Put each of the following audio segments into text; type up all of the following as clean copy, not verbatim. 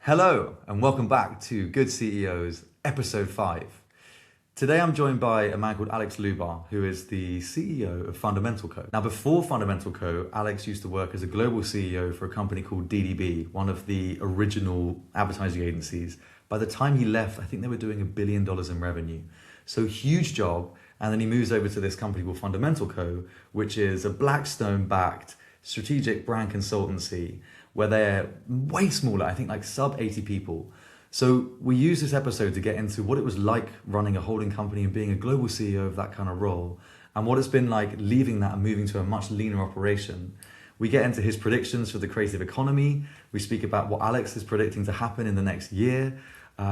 Hello, and welcome back to Good CEOs, episode 5. Today I'm joined by a man called Alex Lubar, who is the CEO of Fundamental Co. Now, before Fundamental Co., Alex used to work as a global CEO for a company called DDB, one of the original advertising agencies. By the time he left, I think they were doing $1 billion in revenue. So huge job. And then he moves over to this company called Fundamental Co., which is a Blackstone-backed strategic brand consultancy where they're way smaller, I think like sub 80 people. So we use this episode to get into what it was like running a holding company and being a global CEO of that kind of role, and what it's been like leaving that and moving to a much leaner operation. We get into his predictions for the creative economy. We speak about what Alex is predicting to happen in the next year.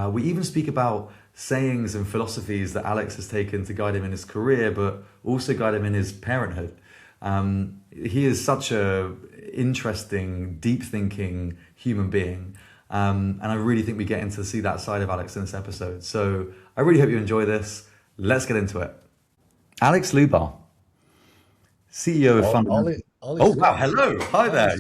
We even speak about sayings and philosophies that Alex has taken to guide him in his career, but also guide him in his parenthood. He is such a interesting, deep thinking human being. And I really think we get into see that side of Alex in this episode. So I really hope you enjoy this. Let's get into it. Alex Lubar, CEO of Fundamental. Oh wow! Hello, hi there.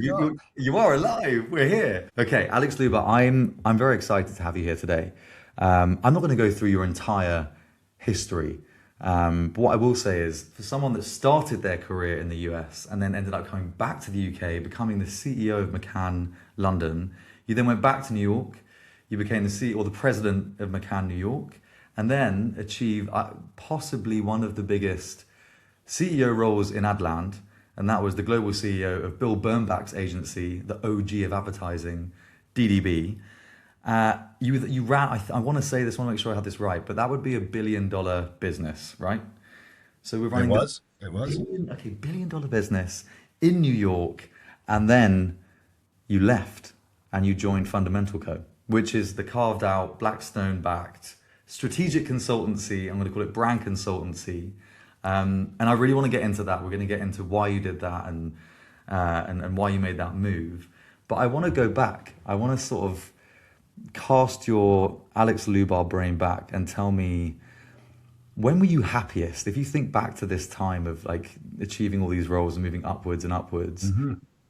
You are alive. We're here. Okay, Alex Lubar. I'm very excited to have you here today. I'm not going to go through your entire history. But what I will say is, for someone that started their career in the US and then ended up coming back to the UK, becoming the CEO of McCann London, you then went back to New York, you became the CEO or the president of McCann New York, and then achieved possibly one of the biggest CEO roles in Adland, and that was the global CEO of Bill Bernbach's agency, the OG of advertising, DDB. You ran, I want to say this, I want to make sure I have this right, but that would be $1 billion business, right? So we're running It was. $1 billion business in New York, and then you left and you joined Fundamental Co., which is the carved out Blackstone-backed strategic consultancy. I'm going to call it brand consultancy, and I really want to get into that. We're going to get into why you did that and why you made that move. But I want to go back. I want to sort of cast your Alex Lubar brain back and tell me, when were you happiest? If you think back to this time of like achieving all these roles and moving upwards and upwards,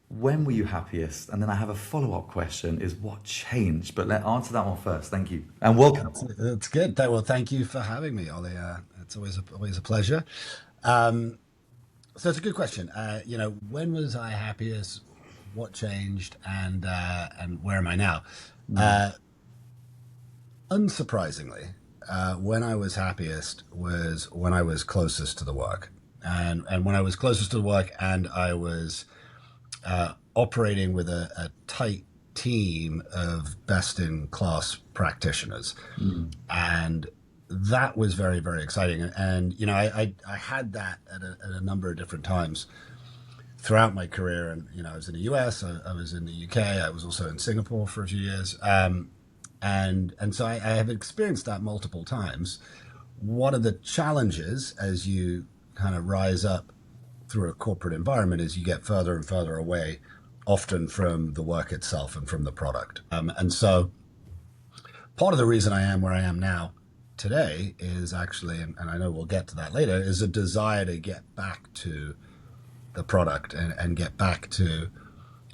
when were you happiest? And then I have a follow-up question, is what changed? But let's answer that one first. Thank you. And welcome. That's good. Well, thank you for having me, Ollie. It's always a pleasure. So it's a good question. When was I happiest? What changed? And where am I now? Unsurprisingly, when I was happiest was when I was closest to the work, and when I was closest to the work, and I was operating with a tight team of best-in-class practitioners, and that was very, very exciting. And I had that at a number of different times throughout my career. And I was in the US, I was in the UK, I was also in Singapore for a few years, and so I have experienced that multiple times. One of the challenges as you kind of rise up through a corporate environment is you get further and further away, often from the work itself and from the product. And so part of the reason I am where I am now today is actually, and I know we'll get to that later, is a desire to get back to the product and get back to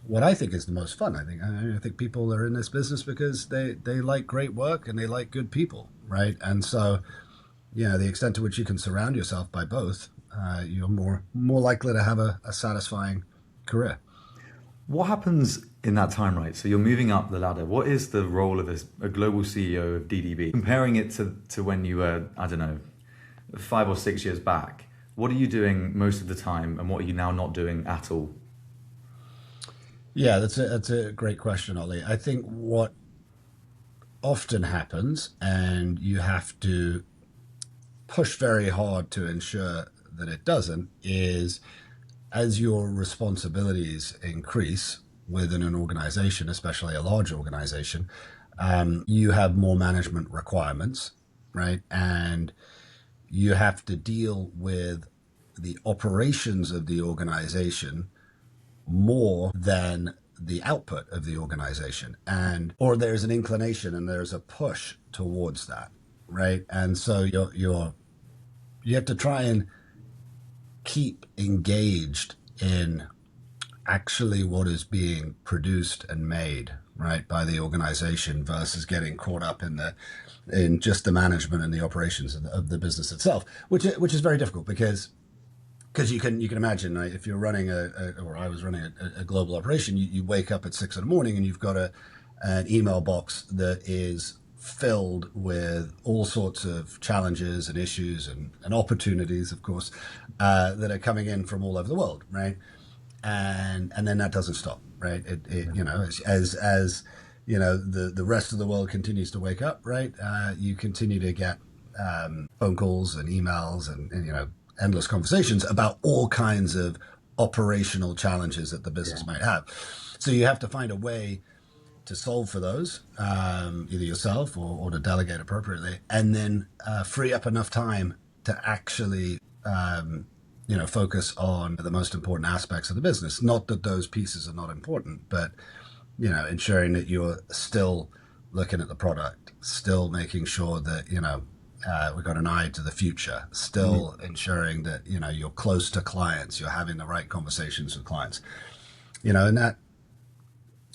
what I think is the most fun. I think people are in this business because they like great work and they like good people, right? And so, the extent to which you can surround yourself by both, you're more likely to have a satisfying career. What happens in that time, right? So you're moving up the ladder. What is the role of a global CEO of DDB? Comparing it to when you were, I don't know, 5 or 6 years back, what are you doing most of the time, and what are you now not doing at all? Yeah, that's a great question, Ollie. I think what often happens, and you have to push very hard to ensure that it doesn't, is as your responsibilities increase within an organization, especially a large organization, you have more management requirements, right? And you have to deal with the operations of the organization more than the output of the organization, or there's an inclination and there's a push towards that, right? And so you have to try and keep engaged in actually what is being produced and made, right, by the organization versus getting caught up in just the management and the operations of the business itself, which is very difficult because you can imagine, right, if you're running or I was running a global operation, you wake up at 6 a.m. and you've got an email box that is filled with all sorts of challenges and issues and opportunities, of course, that are coming in from all over the world, right? And then that doesn't stop, right? It you know, as you know, the rest of the world continues to wake up, right? You continue to get phone calls and emails and you know, endless conversations about all kinds of operational challenges that the business might have. So you have to find a way to solve for those, either yourself or to delegate appropriately, and then free up enough time to actually, you know, focus on the most important aspects of the business. Not that those pieces are not important, but, you know, ensuring that you're still looking at the product, still making sure that, you know, we've got an eye to the future, still ensuring that, you know, you're close to clients, you're having the right conversations with clients, you know, and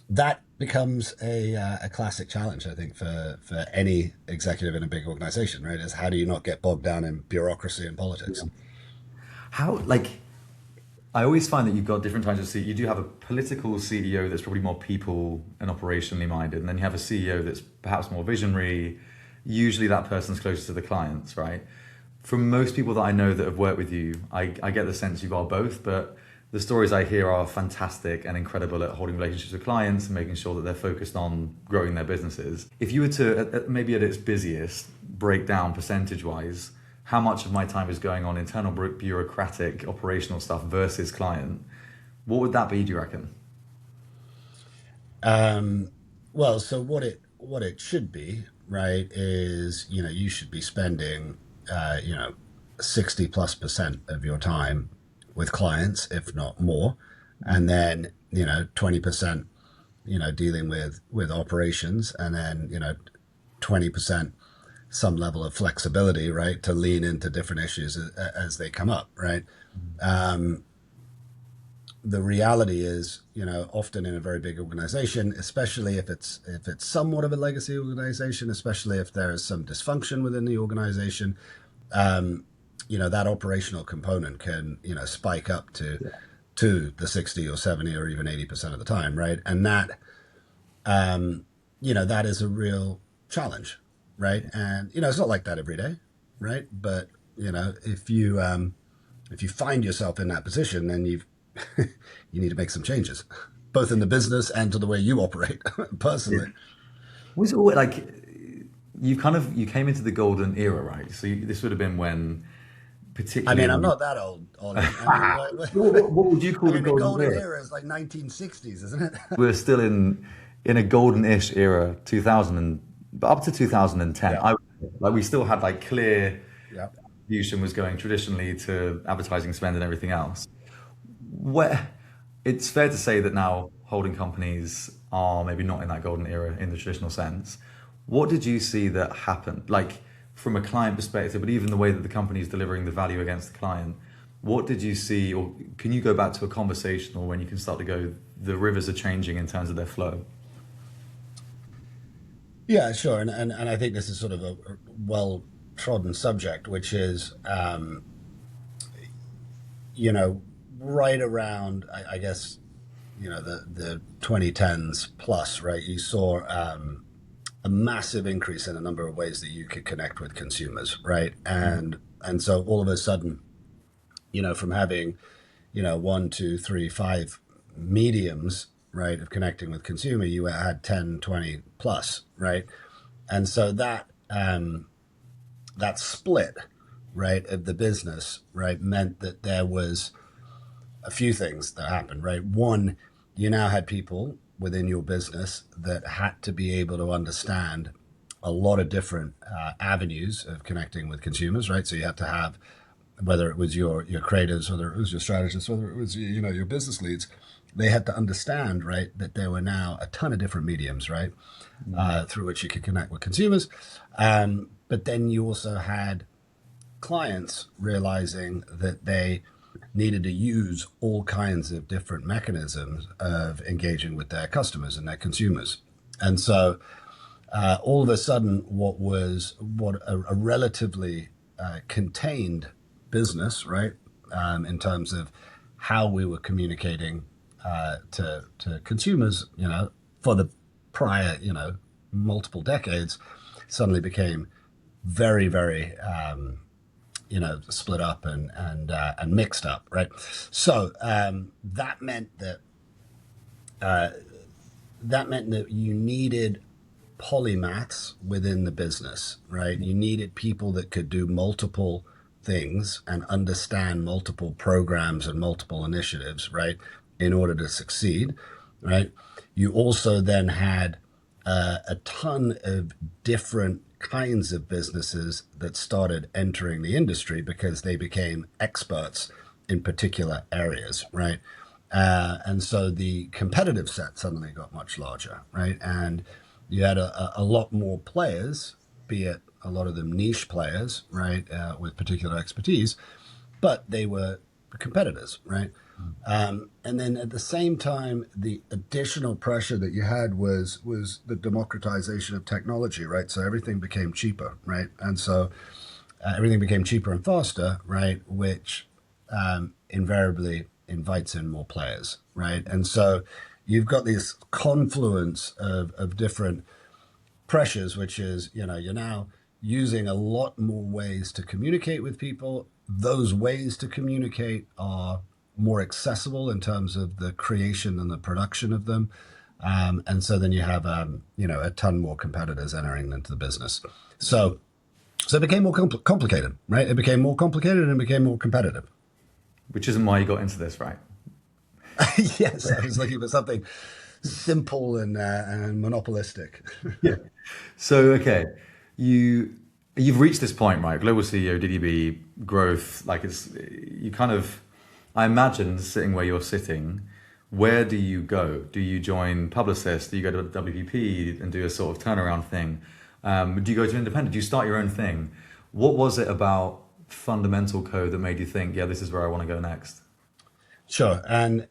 that becomes a classic challenge, I think, for any executive in a big organization, right? Is how do you not get bogged down in bureaucracy and politics? How, like, I always find that you've got different types of CEO. You do have a political CEO that's probably more people and operationally minded, and then you have a CEO that's perhaps more visionary. Usually that person's closer to the clients, right? From most people that I know that have worked with you, I get the sense you've got both, but the stories I hear are fantastic and incredible at holding relationships with clients and making sure that they're focused on growing their businesses. If you were to, maybe at its busiest, break down percentage-wise, how much of my time is going on internal bureaucratic operational stuff versus client, what would that be, do you reckon? Well, so what it should be, right, is, you know, you should be spending, you know, 60+% of your time with clients, if not more, and then, you know, 20%, you know, dealing with operations, and then, you know, 20% some level of flexibility, right, to lean into different issues as they come up, right? The reality is, you know, often in a very big organization, especially if it's somewhat of a legacy organization, especially if there is some dysfunction within the organization, you know, that operational component can, you know, spike up to the 60 or 70 or even 80% of the time, right? And that, you know, that is a real challenge, right? And, you know, it's not like that every day, right? But, you know, if you find yourself in that position, then you need to make some changes, both in the business and to the way you operate personally. Was it like you came into the golden era, right? So this would have been when, I mean, particularly, I'm not that old, Ollie. I mean, what would you call I the mean, the golden golden era? era is like 1960s, isn't it? We're still in a golden-ish era, 2000 but up to 2010. Yeah. Like we still had like clear Yeah. distribution was going traditionally to advertising spend and everything else. Where it's fair to say that now holding companies are maybe not in that golden era in the traditional sense. What did you see that happened? Like from a client perspective, but even the way that the company is delivering the value against the client, what did you see, or can you go back to a conversation or when you can start to go, the rivers are changing in terms of their flow? Yeah, sure. And I think this is sort of a well trodden subject, which is, you know, right around, I guess, you know, the 2010s plus, right? You saw a massive increase in the number of ways that you could connect with consumers, right? And so all of a sudden, you know, from having, you know, one, two, three, five mediums, right, of connecting with consumer, you had 10, 20 plus, right? And so that split, right, of the business, right, meant that there was a few things that happened, right? One, you now had people within your business that had to be able to understand a lot of different avenues of connecting with consumers, right? So you had to have, whether it was your creatives, whether it was your strategists, whether it was, you know, your business leads, they had to understand, right, that there were now a ton of different mediums, right, through which you could connect with consumers. But then you also had clients realizing that they needed to use all kinds of different mechanisms of engaging with their customers and their consumers, And so all of a sudden, what a relatively contained business, right, in terms of how we were communicating to consumers, for the prior, multiple decades, suddenly became very, very, split up and mixed up, right? So that meant that you needed polymaths within the business, right? You needed people that could do multiple things and understand multiple programs and multiple initiatives, right, in order to succeed, right? You also then had a ton of different kinds of businesses that started entering the industry because they became experts in particular areas, right? And so the competitive set suddenly got much larger, right? And you had a lot more players, be it a lot of them niche players, right, with particular expertise, but they were competitors, right? And then at the same time, the additional pressure that you had was the democratization of technology, right? So everything became cheaper, right? And so everything became cheaper and faster, right? Which invariably invites in more players, right? And so you've got this confluence of different pressures, which is, you're now using a lot more ways to communicate with people. Those ways to communicate are more accessible in terms of the creation and the production of them. And so then you have, a ton more competitors entering into the business. So it became more complicated, right? It became more complicated and it became more competitive. Which isn't why you got into this, right? Yes, I was looking for something simple and monopolistic. Yeah. So okay, you you've reached this point, right? Global CEO, DDB, growth, like it's you kind of I imagine sitting where you're sitting, where do you go? Do you join Publicis? Do you go to WPP and do a sort of turnaround thing? Do you go to independent? Do you start your own thing? What was it about fundamental code that made you think, yeah, this is where I want to go next? Sure, and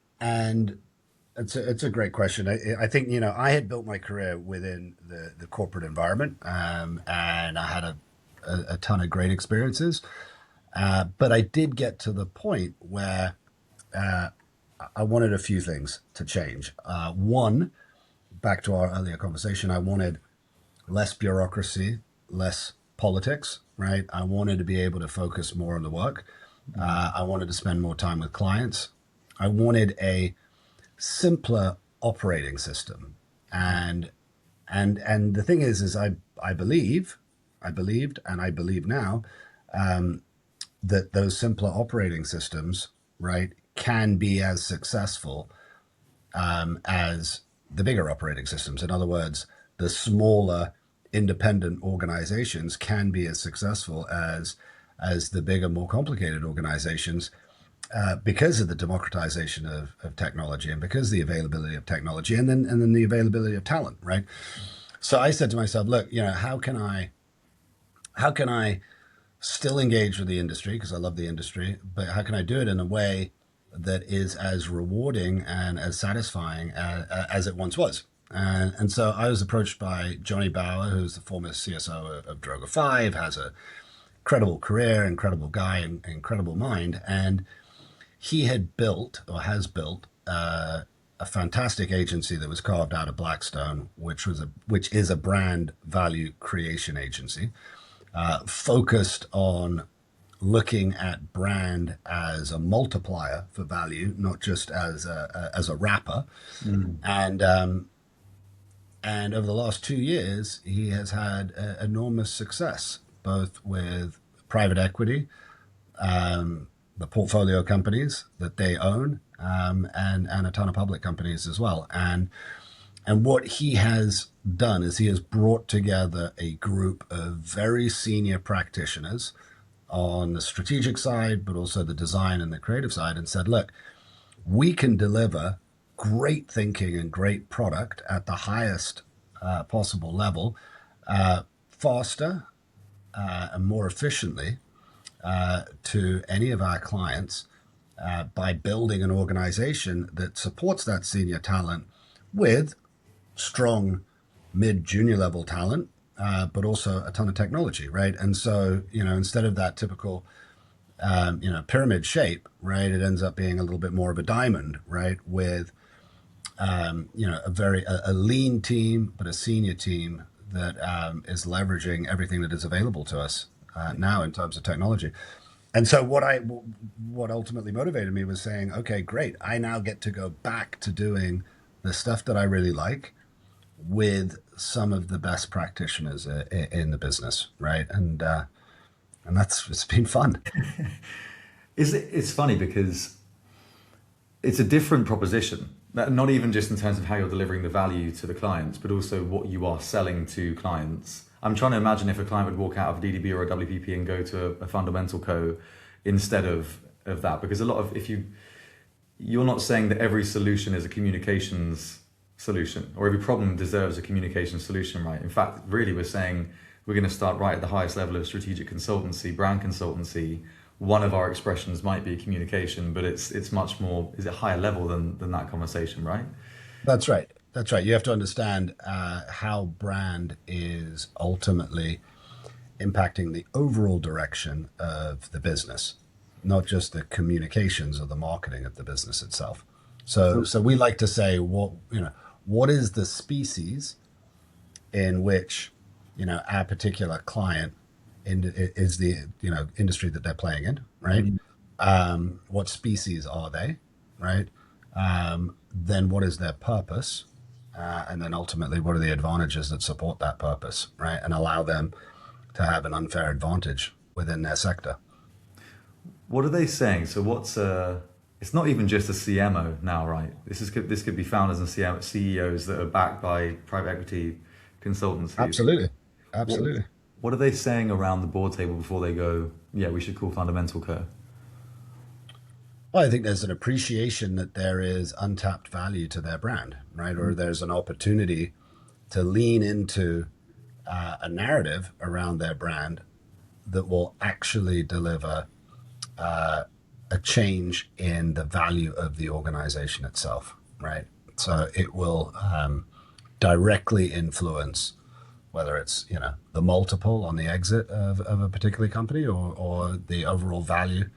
it's a great question. I think I had built my career within the corporate environment, and I had a ton of great experiences. But I did get to the point where uh, I wanted a few things to change. One, back to our earlier conversation, I wanted less bureaucracy, less politics, right? I wanted to be able to focus more on the work. I wanted to spend more time with clients. I wanted a simpler operating system. And the thing is I believed, and I believe now that those simpler operating systems, right, can be as successful as the bigger operating systems. In other words, the smaller independent organizations can be as successful as the bigger, more complicated organizations because of the democratization of technology and because of the availability of technology and then the availability of talent, right? So I said to myself, look, how can I still engage with the industry because I love the industry, but how can I do it in a way that is as rewarding and as satisfying as it once was? And so I was approached by Johnny Bauer, who's the former CSO of Droga 5, has a incredible career, incredible guy, and incredible mind. And he had built or has built a fantastic agency that was carved out of Blackstone, which is a brand value creation agency focused on looking at brand as a multiplier for value, not just as a wrapper. And over the last 2 years, he has had enormous success, both with private equity, the portfolio companies that they own, and a ton of public companies as well. And what he has done is he has brought together a group of very senior practitioners on the strategic side, but also the design and the creative side, and said, look, we can deliver great thinking and great product at the highest possible level, faster and more efficiently to any of our clients by building an organization that supports that senior talent with strong mid-junior level talent, but also a ton of technology, right? And so, instead of that typical, pyramid shape, right, it ends up being a little bit more of a diamond, right, with, a lean team, but a senior team that is leveraging everything that is available to us now in terms of technology. And so what ultimately motivated me was saying, okay, great, I now get to go back to doing the stuff that I really like with some of the best practitioners in the business, right? And it's been fun. It's funny because it's a different proposition. Not even just in terms of how you're delivering the value to the clients, but also what you are selling to clients. I'm trying to imagine if a client would walk out of DDB or a WPP and go to a fundamental co instead of that, because a lot of you're not saying that every solution is a communications solution or every problem deserves a communication solution, right? In fact, really, we're saying we're going to start right at the highest level of strategic consultancy, brand consultancy. One of our expressions might be communication, but it's much more, is it higher level than that conversation, right? That's right. That's right. You have to understand how brand is ultimately impacting the overall direction of the business, not just the communications or the marketing of the business itself. So we like to say, what is the species in which, our particular client is the industry that they're playing in, right? What species are they, right? Then what is their purpose, and then ultimately what are the advantages that support that purpose, right? And allow them to have an unfair advantage within their sector. What are they saying? So it's not even just a CMO now, right? This could be founders and CEOs that are backed by private equity consultancies. Absolutely. What, Absolutely. what are they saying around the board table before they go, yeah, we should call Fundamental Co? Well, I think there's an appreciation that there is untapped value to their brand, right? Or there's an opportunity to lean into a narrative around their brand that will actually deliver a change in the value of the organization itself, right? So it will directly influence whether it's the multiple on the exit of a particular company or the overall value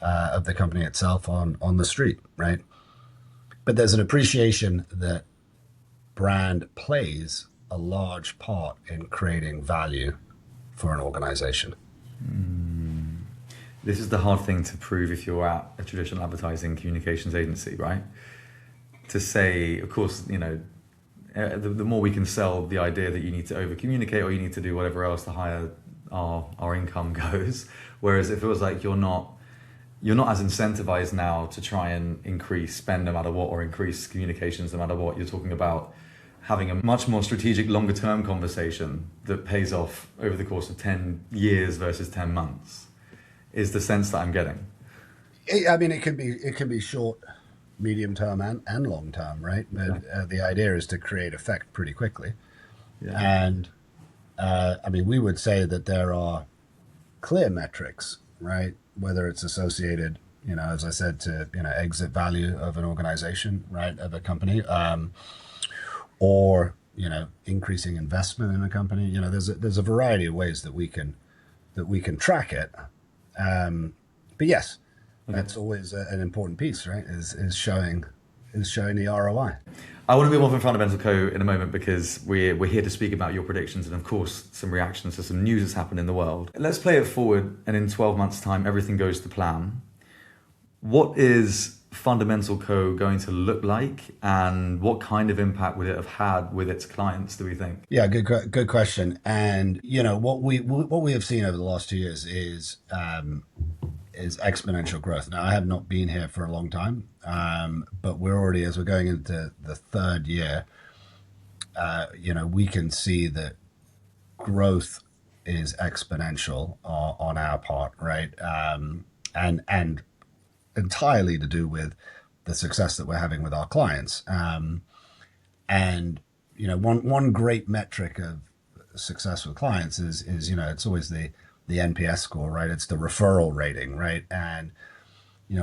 of the company itself on the street, right? But there's an appreciation that brand plays a large part in creating value for an organization. This is the hard thing to prove if you're at a traditional advertising communications agency, right? To say, of course, the more we can sell the idea that you need to over communicate or you need to do whatever else, the higher our income goes. Whereas if it was like you're not as incentivized now to try and increase spend no matter what or increase communications no matter what, you're talking about having a much more strategic longer term conversation that pays off over the course of 10 years versus 10 months is the sense that I'm getting. I mean, it can be short, medium term, and long term, right? But the idea is to create effect pretty quickly. Yeah. And I mean, we would say that there are clear metrics, right? Whether it's associated, as I said, to exit value of an organization, right, of a company, or increasing investment in a company. There's a variety of ways that we can track it. But yes, that's always an important piece, right? Is showing the ROI. I want to move on from Fundamental Co in a moment because we're here to speak about your predictions and of course some reactions to some news that's happened in the world. Let's play it forward and in 12 months time everything goes to plan. What is Fundamental Co going to look like and what kind of impact would it have had with its clients, do we think? Yeah, good question. And what we have seen over the last 2 years is exponential growth. Now, I have not been here for a long time, but we're already, as we're going into the third year, we can see that growth is exponential on our part, right? And entirely to do with the success that we're having with our clients. And one great metric of success with clients is it's always the NPS score, right? It's the referral rating, right? And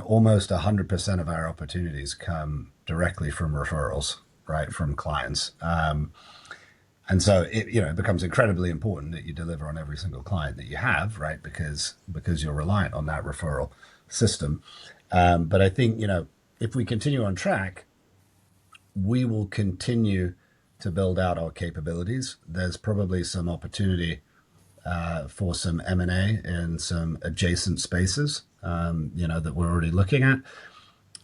almost 100% of our opportunities come directly from referrals, right, from clients. And so it becomes incredibly important that you deliver on every single client that you have, right? Because you're reliant on that referral system. But I think, if we continue on track, we will continue to build out our capabilities. There's probably some opportunity for some M&A in some adjacent spaces, that we're already looking at.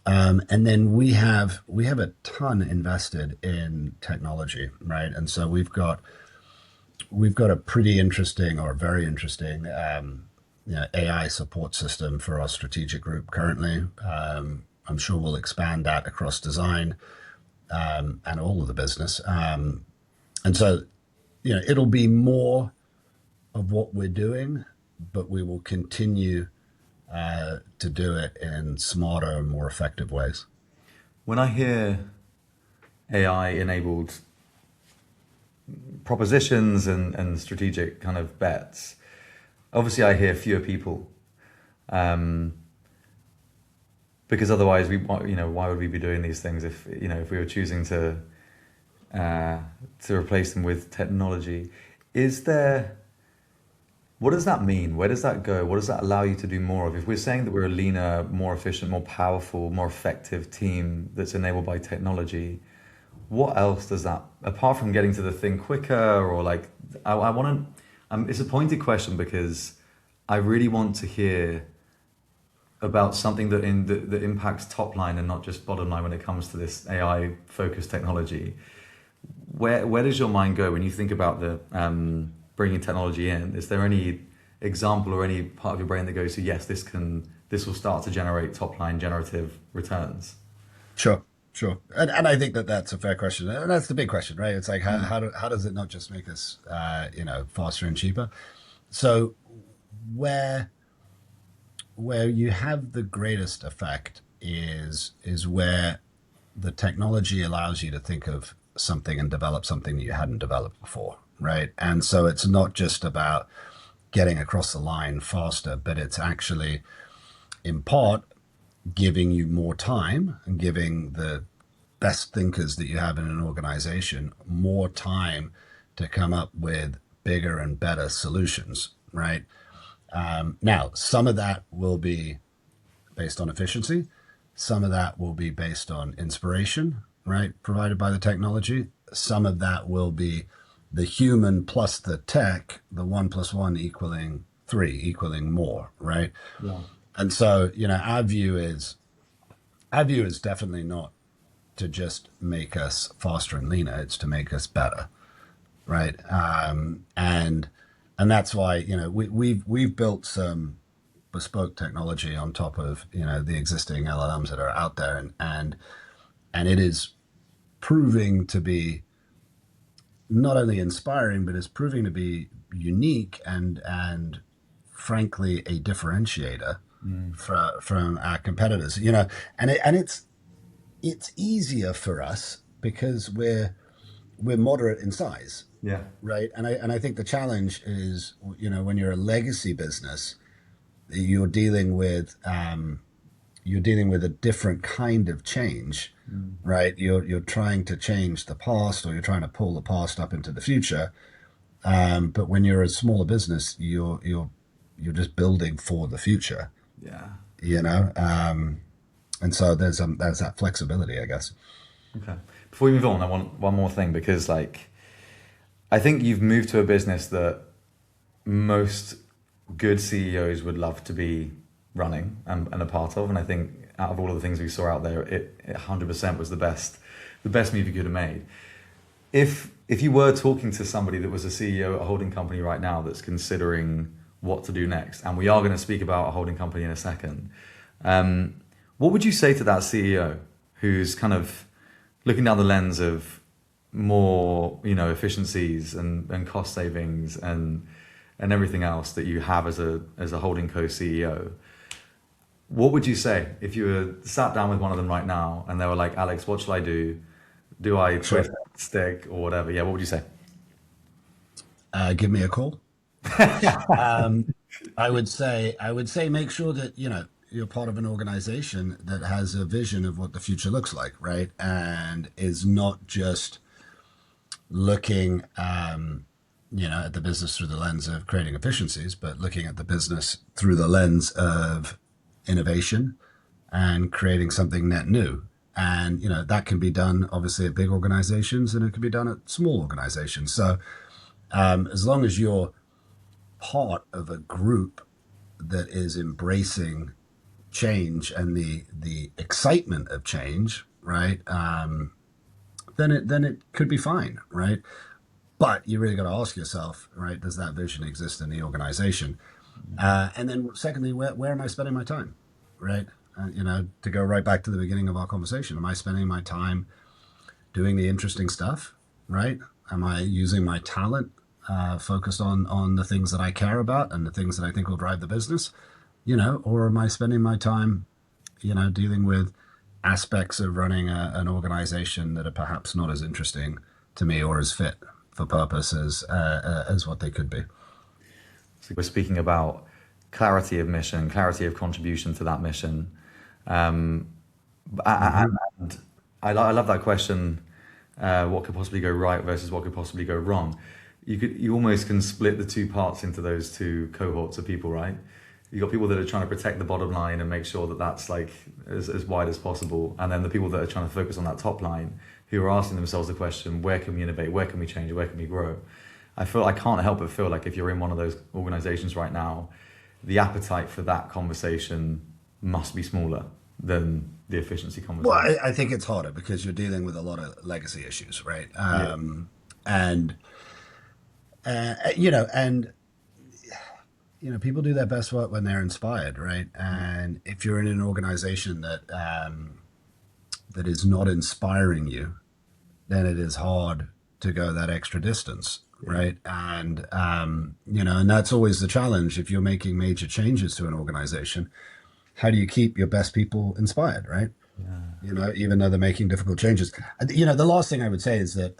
And then we have a ton invested in technology, right? And so we've got a pretty interesting or very interesting AI support system for our strategic group currently. I'm sure we'll expand that across design and all of the business. And so, it'll be more of what we're doing, but we will continue to do it in smarter, more effective ways. When I hear AI enabled propositions and strategic kind of bets, obviously I hear fewer people, because otherwise why would we be doing these things if we were choosing to replace them with technology? What does that mean? Where does that go? What does that allow you to do more of? If we're saying that we're a leaner, more efficient, more powerful, more effective team that's enabled by technology, what else does that, apart from getting to the thing quicker, or like, I want to, it's a pointed question because I really want to hear about something that impacts top line and not just bottom line when it comes to this AI focused technology. Where does your mind go when you think about the bringing technology in? Is there any example or any part of your brain that goes to, yes, this will start to generate top line generative returns? Sure. And I think that that's a fair question. And that's the big question, right? It's like, how does it not just make us, faster and cheaper? So where you have the greatest effect is where the technology allows you to think of something and develop something that you hadn't developed before, right? And so it's not just about getting across the line faster, but it's actually, in part, giving you more time and giving the best thinkers that you have in an organization more time to come up with bigger and better solutions, right? Now, some of that will be based on efficiency. Some of that will be based on inspiration, right, provided by the technology. Some of that will be the human plus the tech, the 1 + 1 equaling 3, equaling more, right? Yeah. And so, our view is definitely not to just make us faster and leaner. It's to make us better, right? And that's why we've built some bespoke technology on top of the existing LLMs that are out there, and it is proving to be not only inspiring, but it's proving to be unique and frankly a differentiator from our competitors. It's easier for us because we're moderate in size. Yeah. Right. And I think the challenge is, when you're a legacy business, you're dealing with a different kind of change, right? You're trying to change the past, or you're trying to pull the past up into the future. But when you're a smaller business, you're just building for the future. Yeah. And so there's that flexibility, I guess. Okay. Before we move on, I want one more thing, because I think you've moved to a business that most good CEOs would love to be running and a part of. And I think out of all of the things we saw out there, it 100% was the best move you could have made. If you were talking to somebody that was a CEO at a holding company right now that's considering what to do next, and we are going to speak about a holding company in a second, what would you say to that CEO who's kind of looking down the lens of more, efficiencies and cost savings and everything else that you have as a holding co CEO? What would you say if you were sat down with one of them right now and they were like, Alex, what should I do? Do I twist, stick, or whatever? Yeah, what would you say? Give me a call. I would say make sure that you're part of an organization that has a vision of what the future looks like, right? And is not just looking, at the business through the lens of creating efficiencies, but looking at the business through the lens of innovation and creating something net new. And, that can be done obviously at big organizations and it can be done at small organizations. So as long as you're part of a group that is embracing change and the excitement of change, right? Then it could be fine, right? But you really got to ask yourself, right? Does that vision exist in the organization? And then, secondly, where am I spending my time, right? To go right back to the beginning of our conversation, am I spending my time doing the interesting stuff, right? Am I using my talent focused on the things that I care about and the things that I think will drive the business, or am I spending my time, dealing with aspects of running an organization that are perhaps not as interesting to me or as fit for purpose as what they could be. So we're speaking about clarity of mission, clarity of contribution to that mission. And I love that question. What could possibly go right versus what could possibly go wrong? You almost can split the two parts into those two cohorts of people, right? You've got people that are trying to protect the bottom line and make sure that that's like as wide as possible. And then the people that are trying to focus on that top line who are asking themselves the question, where can we innovate? Where can we change? Where can we grow? I can't help but feel like if you're in one of those organizations right now, the appetite for that conversation must be smaller than the efficiency conversation. Well, I think it's harder because you're dealing with a lot of legacy issues, right? And people do their best work when they're inspired, right? And if you're in an organization that is not inspiring you, then it is hard to go that extra distance, right? And and that's always the challenge if you're making major changes to an organization. How do you keep your best people inspired, right? Yeah. Even though they're making difficult changes. The last thing I would say is that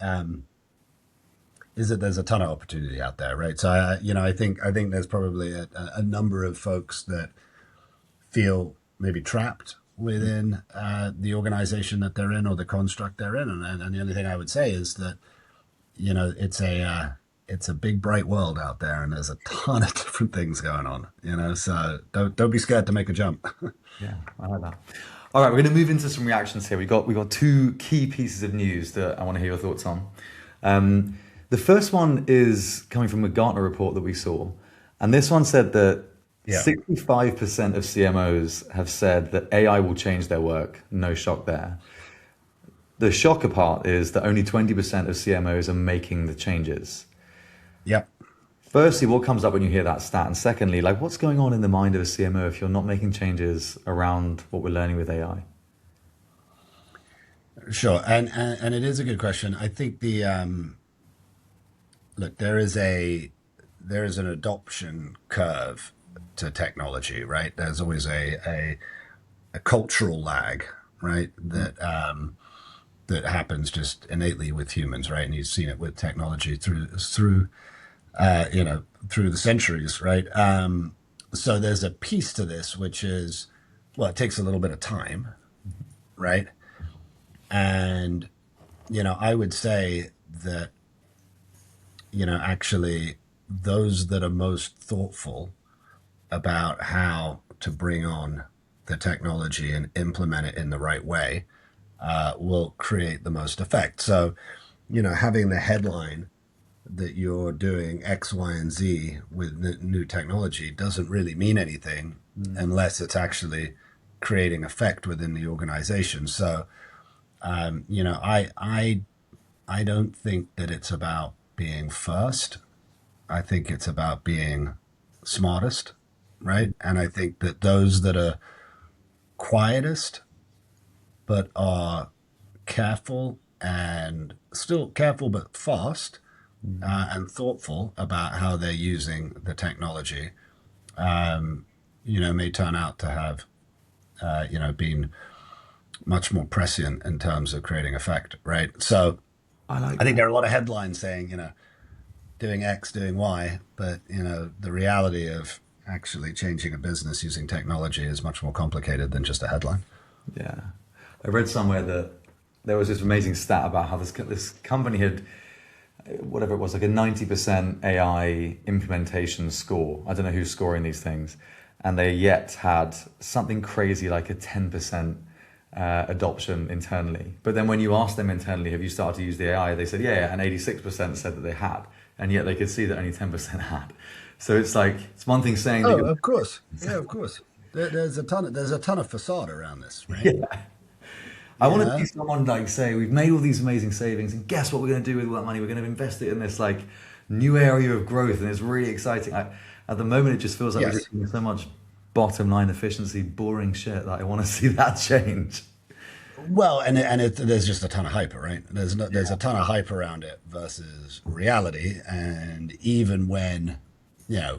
there's a ton of opportunity out there, right? So I think there's probably a number of folks that feel maybe trapped within the organization that they're in or the construct they're in, and the only thing I would say is that it's a big bright world out there, and there's a ton of different things going on. So don't be scared to make a jump. Yeah, I like that. All right, we're going to move into some reactions here. We got two key pieces of news that I want to hear your thoughts on. The first one is coming from a Gartner report that we saw. And this one said that 65% of CMOs have said that AI will change their work. No shock there. The shocker part is that only 20% of CMOs are making the changes. Yep. Firstly, what comes up when you hear that stat? And secondly, what's going on in the mind of a CMO if you're not making changes around what we're learning with AI? Sure. And it is a good question. I think look, there is an adoption curve to technology, right? There's always a cultural lag, right? That happens just innately with humans, right? And you've seen it with technology through the centuries, right? So there's a piece to this which is, well, it takes a little bit of time, right? And I would say that actually those that are most thoughtful about how to bring on the technology and implement it in the right way will create the most effect. So, having the headline that you're doing X, Y, and Z with new technology doesn't really mean anything unless it's actually creating effect within the organization. So, I don't think that it's about being first. I think it's about being smartest, right? And I think that those that are quietest but are careful and still careful but fast and thoughtful about how they're using the technology, may turn out to have, been much more prescient in terms of creating effect, right? So I think there are a lot of headlines saying, doing X, doing Y, but, the reality of actually changing a business using technology is much more complicated than just a headline. Yeah. I read somewhere that there was this amazing stat about how this company had whatever it was, like a 90% AI implementation score. I don't know who's scoring these things. And they yet had something crazy like a 10% adoption internally. But then when you asked them internally, have you started to use the AI? They said, yeah, and 86% said that they had. And yet they could see that only 10% had. So it's like, it's one thing saying that Oh, you're... of course. Yeah, of course. There's a ton of facade around this, right? Yeah. I You want to see know? someone like say, we've made all these amazing savings, and guess what we're going to do with all that money? We're going to invest it in this like new area of growth, and it's really exciting. At the moment, it just feels like we're Yes. just doing so much bottom line efficiency, boring shit that I want to see that change. Well, there's just a ton of hype, right? There's a ton of hype around it versus reality, and even when, yeah,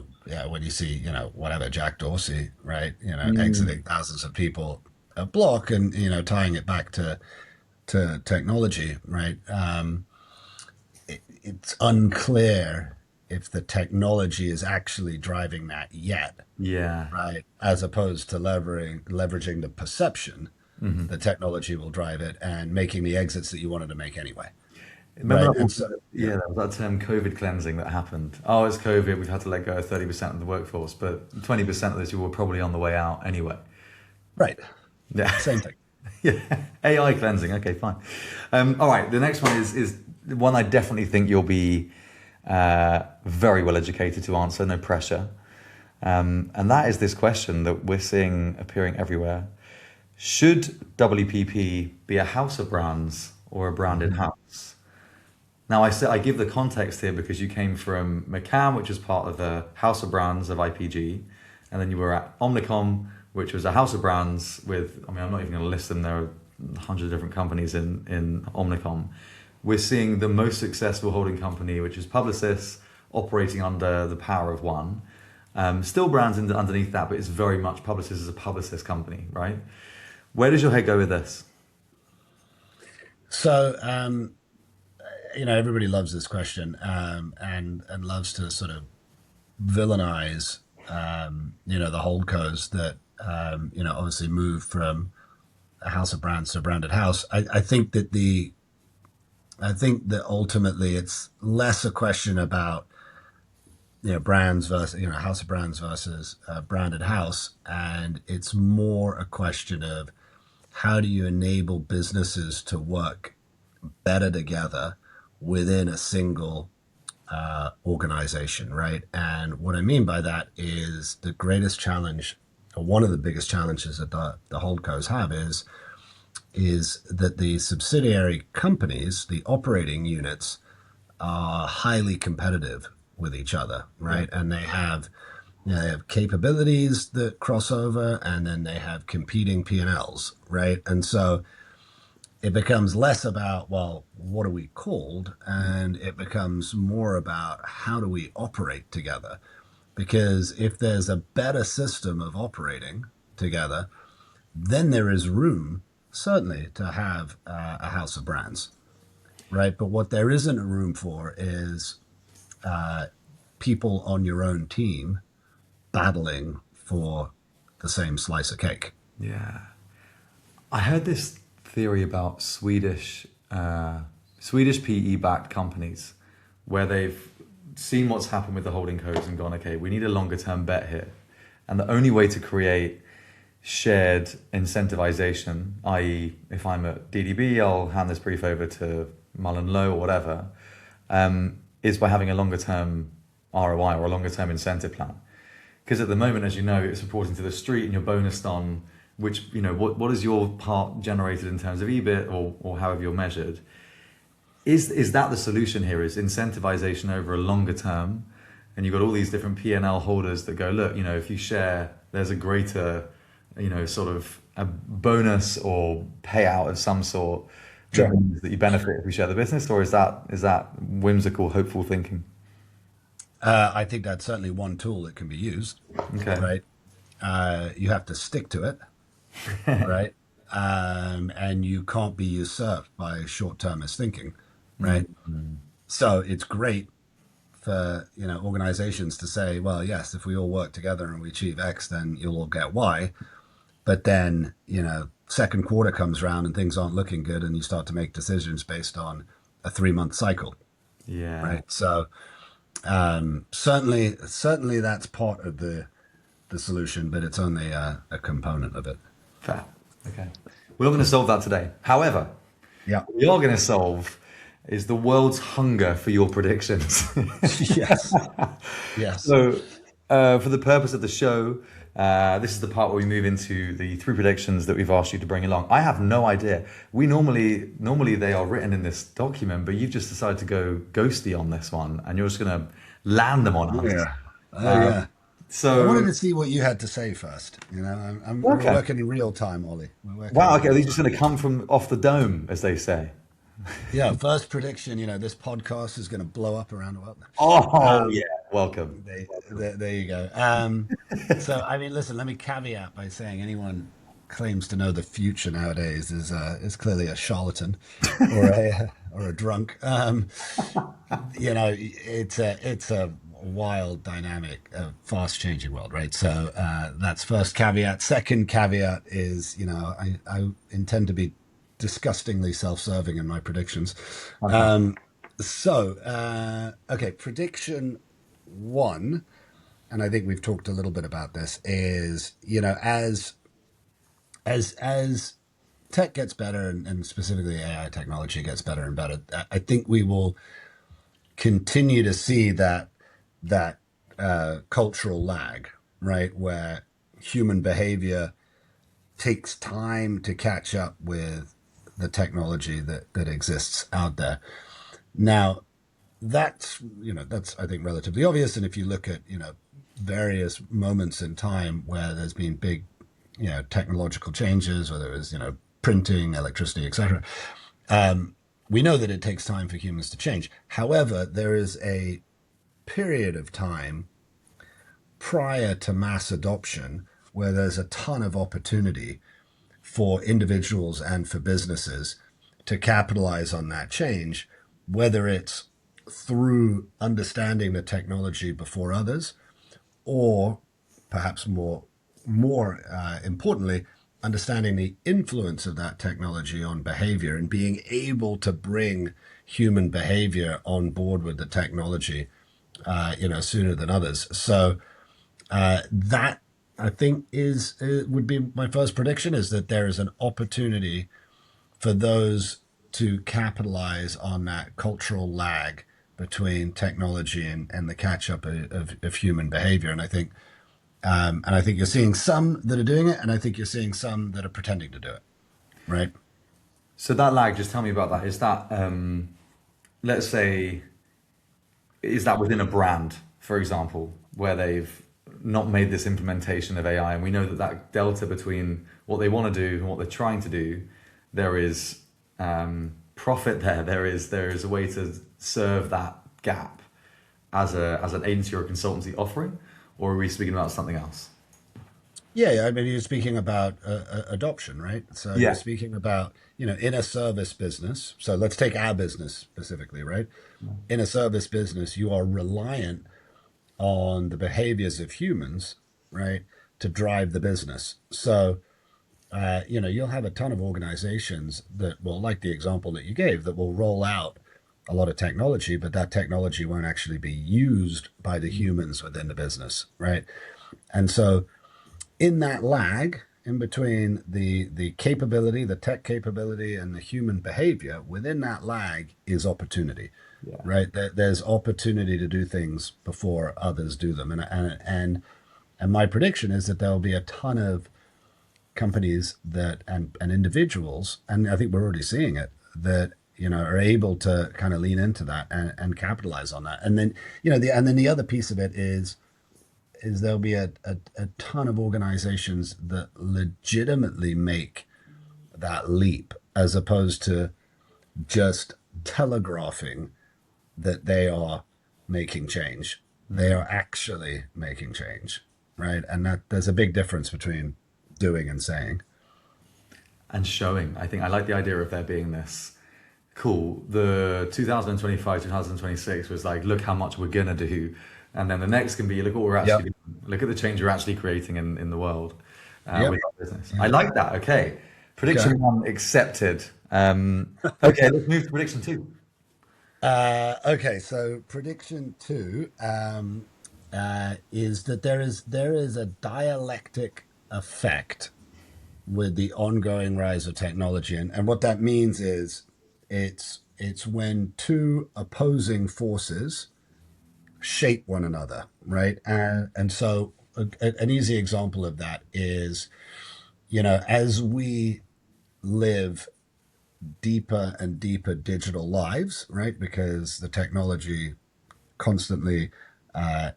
when you see, whatever Jack Dorsey, right, Mm. exiting thousands of people a block, and tying it back to technology, right? It's unclear if the technology is actually driving that yet, Yeah. right? As opposed to leveraging the perception Hmm. the technology will drive it and making the exits that you wanted to make anyway, Remember right? that, And so, yeah, yeah, that was that term COVID cleansing that happened. Oh, it's COVID. We've had to let go of 30% of the workforce, but 20% of those people were probably on the way out anyway. right, Yeah. same thing. Yeah, AI cleansing. Okay, fine. All right, the next one is one I definitely think you'll be very well educated to answer. No pressure, and that is this question that we're seeing appearing everywhere: should WPP be a house of brands or a branded Mhm. house? Now, I give the context here because you came from McCann, which is part of the House of Brands of IPG, and then you were at Omnicom, which was a House of Brands with, I mean, I'm not even going to list them, there are hundreds of different companies in Omnicom. We're seeing the most successful holding company, which is Publicis, operating under the power of one. Still brands underneath that, but it's very much Publicis is a Publicis company, right? Where does your head go with this? So, everybody loves this question, and loves to sort of villainize, the holdcos that, obviously move from a house of brands to a branded house. I think that ultimately it's less a question about brands versus house of brands versus branded house, and it's more a question of how do you enable businesses to work better together within a single organization, right? And what I mean by that is the greatest challenge, or one of the biggest challenges that the holdcos have is that the subsidiary companies, the operating units, are highly competitive with each other, Yeah. right? And they have capabilities that cross over, and then they have competing P&Ls, right? And so it becomes less about, well, what are we called? And it becomes more about how do we operate together? Because if there's a better system of operating together, then there is room, certainly, to have a house of brands, right? But what there isn't a room for is people on your own team battling for the same slice of cake. Yeah. I heard this theory about Swedish PE backed companies where they've seen what's happened with the holding codes and gone, okay, we need a longer term bet here. And the only way to create shared incentivization, i.e., if I'm at DDB, I'll hand this brief over to Mullen Lowe or whatever, is by having a longer term ROI or a longer term incentive plan. Because at the moment, as you know, it's reporting to the street and you're bonused on which, what is your part generated in terms of EBIT or however you're measured. Is that the solution here? Is incentivization over a longer term? And you've got all these different P&L holders that go, look, if you share, there's a greater, sort of a bonus or payout of some sort that Sure. means that you benefit if we share the business, or is that whimsical, hopeful thinking? I think that's certainly one tool that can be used, Okay. right? You have to stick to it, right? And you can't be usurped by short-termist thinking, right? Mm. So it's great for organizations to say, well, yes, if we all work together and we achieve X, then you'll all get Y. But then second quarter comes around and things aren't looking good, and you start to make decisions based on a 3-month cycle, Yeah. right? So certainly that's part of the solution, but it's only a component of it. Fair. Okay. We're not going to solve that today. However, Yeah. what we are going to solve is the world's hunger for your predictions. Yes. Yes. So, for the purpose of the show, this is the part where we move into the three predictions that we've asked you to bring along. I have no idea. We normally they are written in this document, but you've just decided to go ghosty on this one, and you're just going to land them on us. Yeah. Oh yeah. I wanted So, to see what you had to say first. We're okay. working in real time, Ollie. We're working Wow. in Okay. Are real these just time. going to come from off the dome, as they say? Yeah. First prediction. This podcast is going to blow up around the world. Oh yeah. Um, Welcome. there you go. So I mean, listen. Let me caveat by saying anyone claims to know the future nowadays is clearly a charlatan or a drunk. It's a wild, dynamic, fast changing world, right? So that's first caveat. Second caveat is, I intend to be disgustingly self serving in my predictions. Um, okay, prediction one, and I think we've talked a little bit about this, is, as tech gets better and specifically AI technology gets better and better, I think we will continue to see that cultural lag, right, where human behavior takes time to catch up with the technology that exists out there. Now, that's I think relatively obvious, and if you look at various moments in time where there's been big technological changes, whether it was printing, electricity, etc. We know that it takes time for humans to change. However, there is a period of time prior to mass adoption where there's a ton of opportunity for individuals and for businesses to capitalize on that change, whether it's through understanding the technology before others, or perhaps more importantly, understanding the influence of that technology on behavior and being able to bring human behavior on board with the technology, sooner than others. So that I think would be my first prediction, is that there is an opportunity for those to capitalize on that cultural lag between technology and the catch up of human behavior. And I think you're seeing some that are doing it, and I think you're seeing some that are pretending to do it. Right? So that lag, just tell me about that. Is that, let's say, is that within a brand, for example, where they've not made this implementation of AI, and we know that that delta between what they want to do and what they're trying to do, there is profit there. There is a way to serve that gap as an agency or a consultancy offering, or are we speaking about something else? Yeah. I mean, you're speaking about adoption, right? So you're Yeah. speaking about in a service business. So let's take our business specifically, right? In a service business, you are reliant on the behaviors of humans, right, to drive the business. So, you'll have a ton of organizations that will, like the example that you gave, that will roll out a lot of technology, but that technology won't actually be used by the humans within the business, right? And so, in that lag, in between the capability, the tech capability, and the human behavior, within that lag is opportunity, Yeah. right? There's opportunity to do things before others do them, and my prediction is that there'll be a ton of companies and individuals, and I think we're already seeing it, that are able to kind of lean into that and capitalize on that. And then the other piece of it is there'll be a ton of organizations that legitimately make that leap, as opposed to just telegraphing that they are making change. They are actually making change, right? And that there's a big difference between doing and saying. And showing. I think I like the idea of there being this cool. The 2025, 2026 was like, look how much we're gonna do. And then the next can be, look what we're actually Yep. doing. Look at the change we're actually creating in the world with Yep. our business. I Yep. like that. Okay. Okay. Prediction one accepted. Okay, let's move to prediction two. Okay, so prediction two is that there is a dialectic effect with the ongoing rise of technology, and what that means is it's when two opposing forces shape one another, right? And so an easy example of that is, as we live deeper and deeper digital lives, right? Because the technology constantly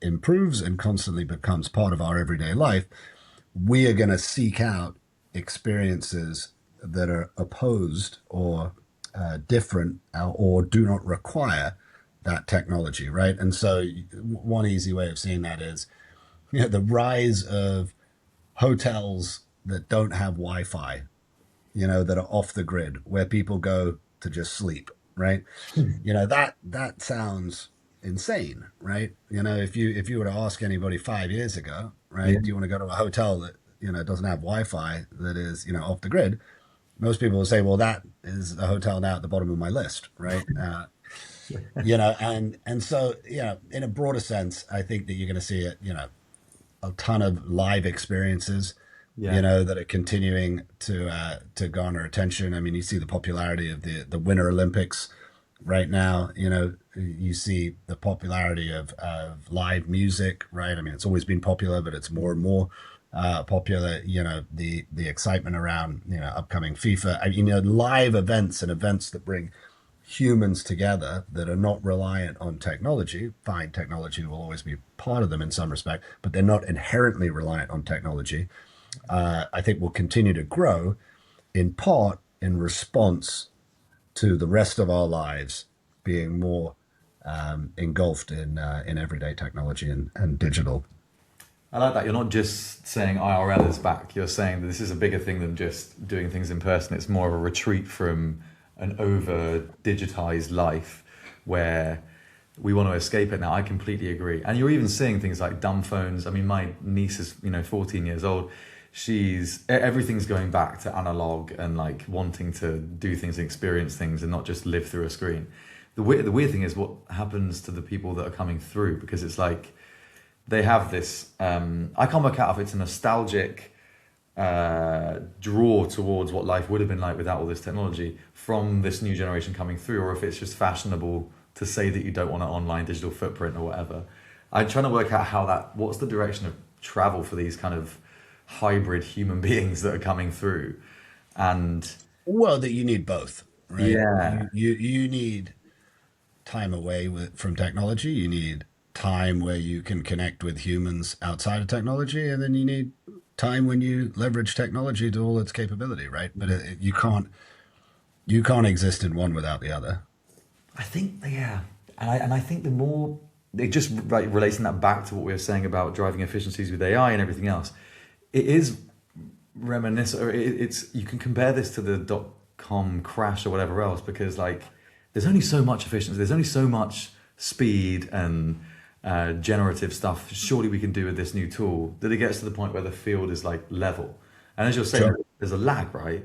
improves and constantly becomes part of our everyday life, we are going to seek out experiences that are opposed or different or do not require that technology, right? And so, one easy way of seeing that is, the rise of hotels that don't have Wi-Fi, that are off the grid, where people go to just sleep, right? That sounds insane, right? If you were to ask anybody 5 years ago, Yeah. right, do you want to go to a hotel that doesn't have Wi-Fi, that is off the grid? Most people will say, well, that is a hotel now at the bottom of my list, right? And so in a broader sense, I think that you're going to see it, a ton of live experiences, Yeah. that are continuing to garner attention. I mean, you see the popularity of the Winter Olympics right now. You see the popularity of live music, right? I mean, it's always been popular, but it's more and more popular. The excitement around upcoming FIFA. I mean, live events and events that bring humans together that are not reliant on technology. Fine, technology will always be part of them in some respect, but they're not inherently reliant on technology. I think will continue to grow in part in response to the rest of our lives being more engulfed in everyday technology and digital. I like that. You're not just saying IRL is back. You're saying that this is a bigger thing than just doing things in person. It's more of a retreat from an over digitized life where we want to escape it now. I completely agree. And you're even seeing things like dumb phones. I mean, my niece is, 14 years old. Everything's going back to analog and like wanting to do things and experience things and not just live through a screen. The weird thing is what happens to the people that are coming through, because it's like they have this. I can't work out if it's a nostalgic draw towards what life would have been like without all this technology from this new generation coming through, or if it's just fashionable to say that you don't want an online digital footprint or whatever. I'm trying to work out what's the direction of travel for these kind of hybrid human beings that are coming through. And Well, that you need both, right? yeah, You need time away from technology. You need time where you can connect with humans outside of technology, and then you need time when you leverage technology to all its capability, right? But you can't exist in one without the other. I think, yeah, and I think the more it just like relating that back to what we were saying about driving efficiencies with AI and everything else, it is reminiscent. Or it's you can compare this to the .com crash or whatever else, because like there's only so much efficiency, there's only so much speed and generative stuff. Surely we can do with this new tool that it gets to the point where the field is like level. And as you're saying, Sure. there's a lag, right?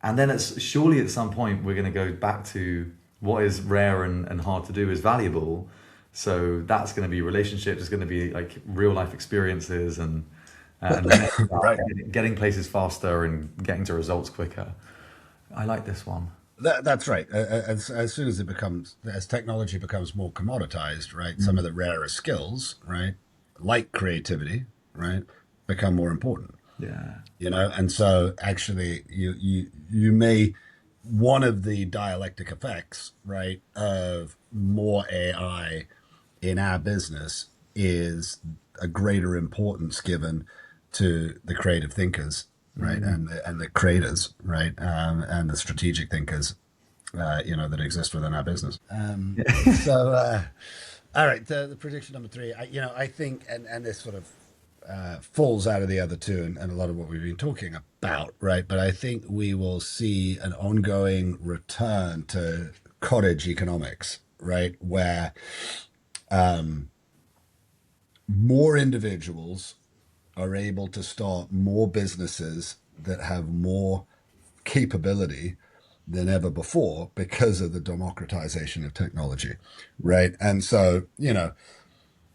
And then it's surely at some point we're going to go back to what is rare and hard to do is valuable. So that's going to be relationships. It's going to be like real life experiences and the next stuff, Right. getting places faster and getting to results quicker. I like this one. That's right. As soon as technology becomes more commoditized, right, some of the rarer skills, right, like creativity, right, become more important. Yeah. And so actually you may, one of the dialectic effects, right, of more AI in our business is a greater importance given to the creative thinkers, right, Mm. and the creators, right, and the strategic thinkers, that exist within our business. So all right, the prediction number three, I think, and this sort of falls out of the other two, and a lot of what we've been talking about, right? But I think we will see an ongoing return to cottage economics, right? Where more individuals are able to start more businesses that have more capability than ever before because of the democratization of technology, right? And so,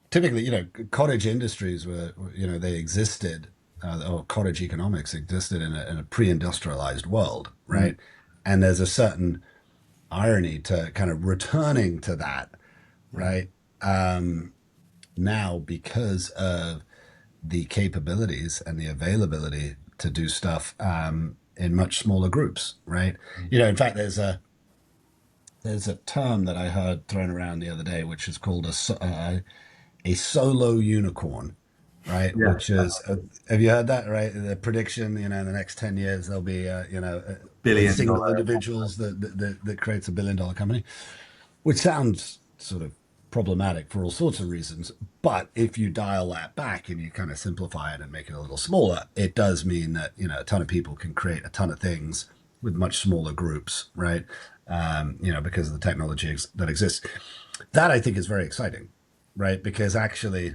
typically, cottage industries they existed, or cottage economics existed in a pre-industrialized world, right? And there's a certain irony to kind of returning to that, right? Now, because of the capabilities and the availability to do stuff in much smaller groups, right? In fact, there's a term that I heard thrown around the other day, which is called a solo unicorn, right? Yeah. Which is, have you heard that? Right, the prediction, in the next 10 years there'll be, a Billion single dollar. individuals that creates $1 billion company, which sounds sort of problematic for all sorts of reasons. But if you dial that back and you kind of simplify it and make it a little smaller, it does mean that, a ton of people can create a ton of things with much smaller groups, right? Because of the technology that exists. That I think is very exciting, right? Because actually,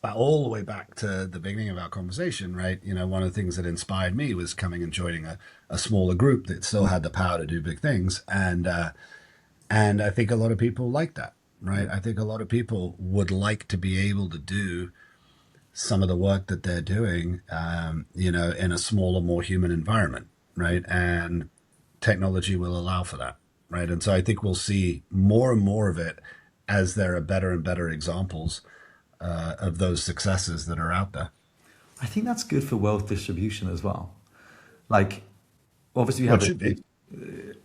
all the way back to the beginning of our conversation, right? One of the things that inspired me was coming and joining a smaller group that still had the power to do big things. And I think a lot of people like that, right? I think a lot of people would like to be able to do some of the work that they're doing, in a smaller, more human environment, right? And technology will allow for that, right? And so I think we'll see more and more of it as there are better and better examples of those successes that are out there. I think that's good for wealth distribution as well. Like, obviously, you Well, have it should be.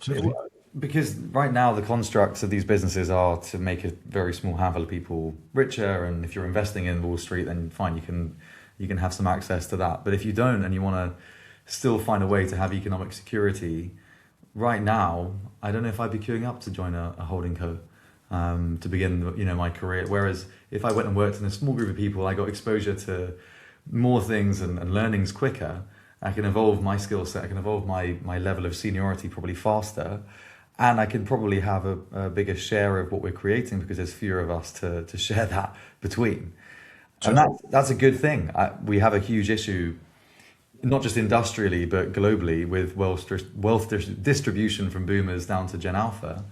Should be. because right now the constructs of these businesses are to make a very small handful of people richer, and if you're investing in Wall Street, then fine, you can have some access to that. But if you don't, and you want to still find a way to have economic security, right now, I don't know if I'd be queuing up to join a holding co. To begin, my career. Whereas if I went and worked in a small group of people, I got exposure to more things and learnings quicker. I can evolve my skill set. I can evolve my level of seniority probably faster, and I can probably have a bigger share of what we're creating because there's fewer of us to share that between. And that's a good thing. We have a huge issue, not just industrially but globally, with wealth distribution from boomers down to Gen Alpha.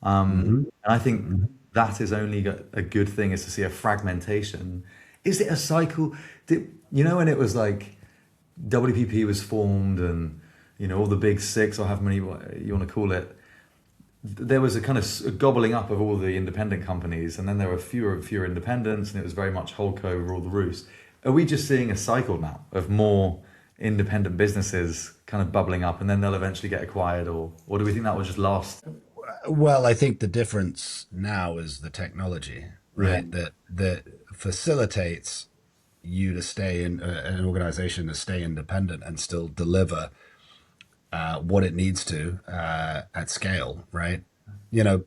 And I think that is only a good thing, is to see a fragmentation. Is it a cycle? When it was like WPP was formed and, all the big six, or however many you want to call it, there was a kind of a gobbling up of all the independent companies, and then there were fewer and fewer independents, and it was very much holdco rule the roost. Are we just seeing a cycle now of more independent businesses kind of bubbling up, and then they'll eventually get acquired, or do we think that will just last? Well, I think the difference now is the technology, right? That facilitates you to stay in an organization to stay independent and still deliver what it needs to at scale, right?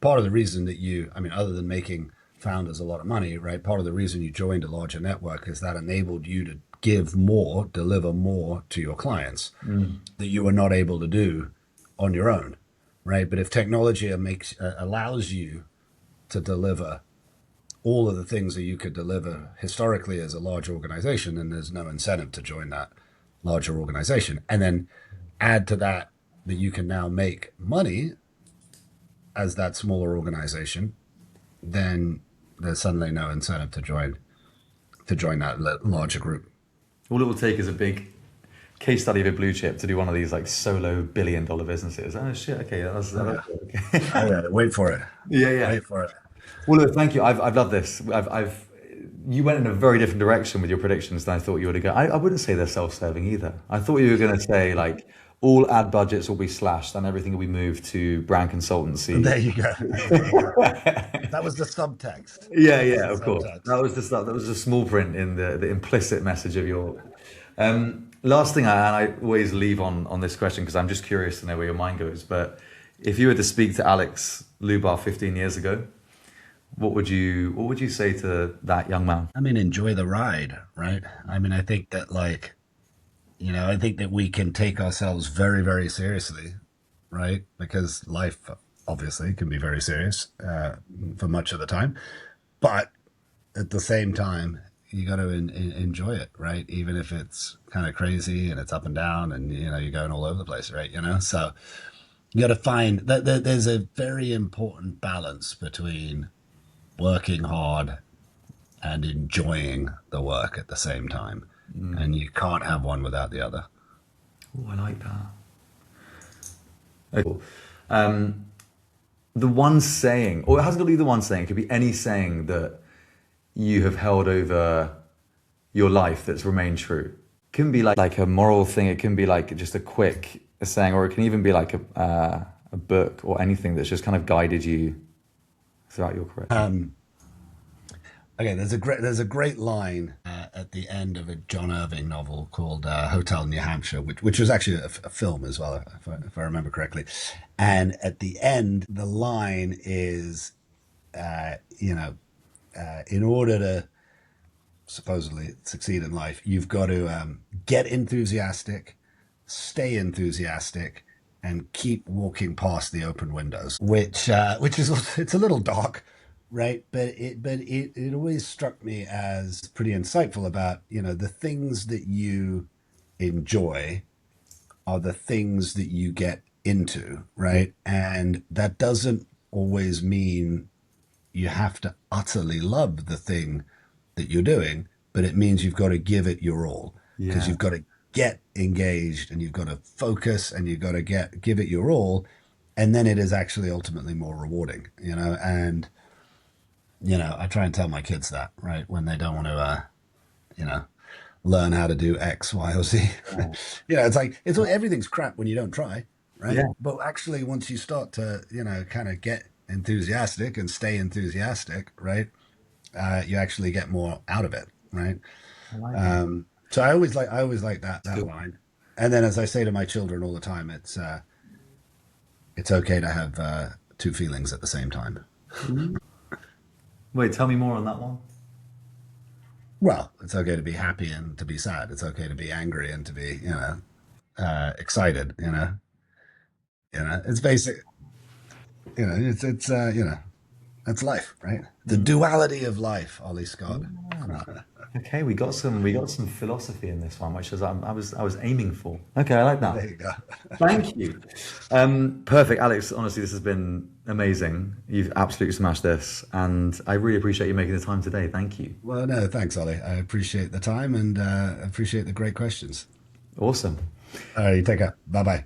Part of the reason that other than making founders a lot of money, right? Part of the reason you joined a larger network is that enabled you to give more, deliver more to your clients that you were not able to do on your own, right? But if technology allows you to deliver all of the things that you could deliver historically as a large organization, then there's no incentive to join that larger organization. And then add to that you can now make money as that smaller organization, then there's suddenly no incentive to join that larger group. All it will take is a big case study of a blue chip to do one of these like solo $1 billion businesses. Oh shit! Okay, that's Okay. Wait for it. Yeah. Wait for it. Well, look, thank you. I've loved this. You went in a very different direction with your predictions than I thought you would go. I wouldn't say they're self-serving either. I thought you were going to say like all ad budgets will be slashed and everything will be moved to brand consultancy. There you go. That was the subtext. Yeah, of course. That was the stuff. That was the small print in the implicit message of your. Last thing, I always leave on this question because I'm just curious to know where your mind goes. But if you were to speak to Alex Lubar 15 years ago, what would you say to that young man? Enjoy the ride, right? I think that I think that we can take ourselves very, very seriously, right? Because life obviously can be very serious for much of the time, but at the same time, you got to enjoy it, right? Even if it's kind of crazy and it's up and down and you're going all over the place, right? So You got to find that there's a very important balance between working hard and enjoying the work at the same time. And you can't have one without the other. Oh, I like that. Okay, cool. The one saying, or it hasn't got to be the one saying, it could be any saying that you have held over your life that's remained true. It can be like a moral thing, it can be like just a saying, or it can even be like a book or anything that's just kind of guided you throughout your career. Okay, there's a great line at the end of a John Irving novel called Hotel New Hampshire, which was actually a film as well, if I remember correctly. And at the end, the line is, in order to supposedly succeed in life, you've got to get enthusiastic, stay enthusiastic, and keep walking past the open windows. Which is it's a little dark, right? But it always struck me as pretty insightful about the things that you enjoy are the things that you get into, right? And that doesn't always mean you have to utterly love the thing that you're doing, but it means you've got to give it your all because Yeah. you've got to get engaged and you've got to focus and you've got to give it your all, and then it is actually ultimately more rewarding, and I try and tell my kids that, right, when they don't want to you know learn how to do X, Y, or Z. Yeah. It's like everything's crap when you don't try, right? Yeah. But actually, once you start to kind of get enthusiastic and stay enthusiastic, right, you actually get more out of it, right? I like that. So I always like that Cool. line. And then, as I say to my children all the time, it's okay to have two feelings at the same time. Wait, tell me more on that one. Well, it's okay to be happy and to be sad. It's okay to be angry and to be excited. It's basic. It's that's life, right? The duality of life, Ollie Scott. Yeah. Okay, we got some philosophy in this one, which is I was aiming for. Okay, I like that. There you go. Thank you. Perfect, Alex. Honestly, this has been amazing. You've absolutely smashed this, and I really appreciate you making the time today. Thank you. Well, no, thanks, Ollie. I appreciate the time and appreciate the great questions. Awesome. All right, you take care. Bye bye.